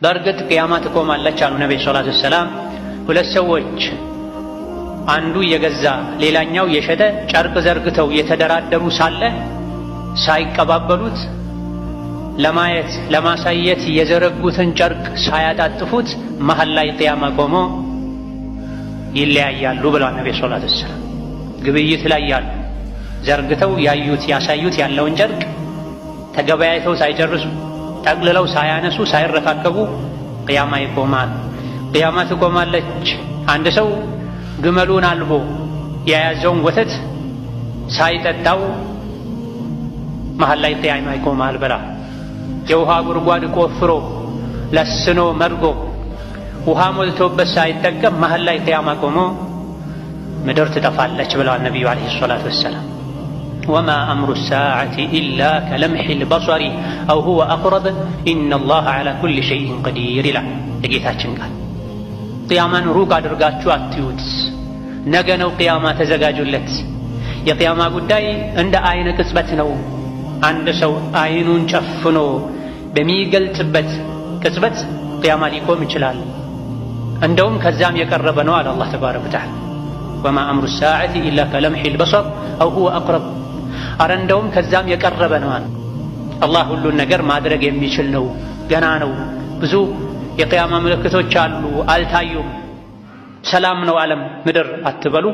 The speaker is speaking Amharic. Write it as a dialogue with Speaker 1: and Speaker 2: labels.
Speaker 1: በእርግጥ ቅያማ ትቆማለች አሉ ነብዩ ሰለላሁ ዐለይሂ ወሰለም። ሁለት ሰዎች አንዱ የገዛ ሌላኛው የሸጠ ጨርቅ ዘርግተው የተደራደሩ ሳለ ሳይቀባበሉት ለማየት ለማሳየት የዘረጉትን ጨርቅ ሳያጣጥፉት መሃል ላይ ቅያማ ቆሞ ይለያያሉ ብለዋል ነብዩ ሰለላሁ ዐለይሂ ወሰለም። ግብይት ላይ ያሉ ዘርግተው ያዩት ያሳዩት ያለውን ጨርቅ ተገበያይተው ሳይጨርሱ ጠቅልለው ሳያነሱ ሳይረካከቡ ቅያማ ይቆማል። ቅያማ ትቆማለች። አንድ ሰው ግመሉን አልቦ የያዘውን ወተት ሳይጠጣው መሃል ላይ ቅያማ ይቆማል ብላ የውሃ ጉድጓድ ቆፍሮ ለስኖ መርጎ ውሃ ሞልቶበት ሳይጠቀም መሃል ላይ ቅያማ ቆሞ ምድር ትጠፋለች ብለዋል ነቢዩ ዓለይሂ ሰላቱ ወሰላም። ወማ አምሩ ሳዓቲ ኢላ ከለምሒል በሰሪ አው ሁወ አቅረብ ኢነላሃ ዐላ ኩሊ ሸይኢን ቀዲር ይላል የጌታችን ቃል። ቅያማን ሩቅ አድርጋችሁ አትዩት። ነገ ነው ቅያማ፣ ተዘጋጁለት። የቅያማ ጉዳይ እንደ አይነ ቅጽበት ነው። አንድ ሰው አይኑን ጨፍኖ በሚገልጽበት ቅጽበት ቅያማ ሊቆም ይችላል። እንደውም ከዛም የቀረበ ነው አለ አላህ ተባረከ ወተዓላ። ወማ አምሩ ሳዓቲ ኢላ ከለምሒል በሰር አው ሁወ አቅረብ። አረ እንደውም ከዛም የቀረበ ነው አለ። አላህ ሁሉን ነገር ማድረግ የሚችል ነው። ገና ነው። ብዙ የቅያማ ምልክቶች አሉ፣ አልታዩም። ሰላም ነው ዓለም ምድር አትበሉ።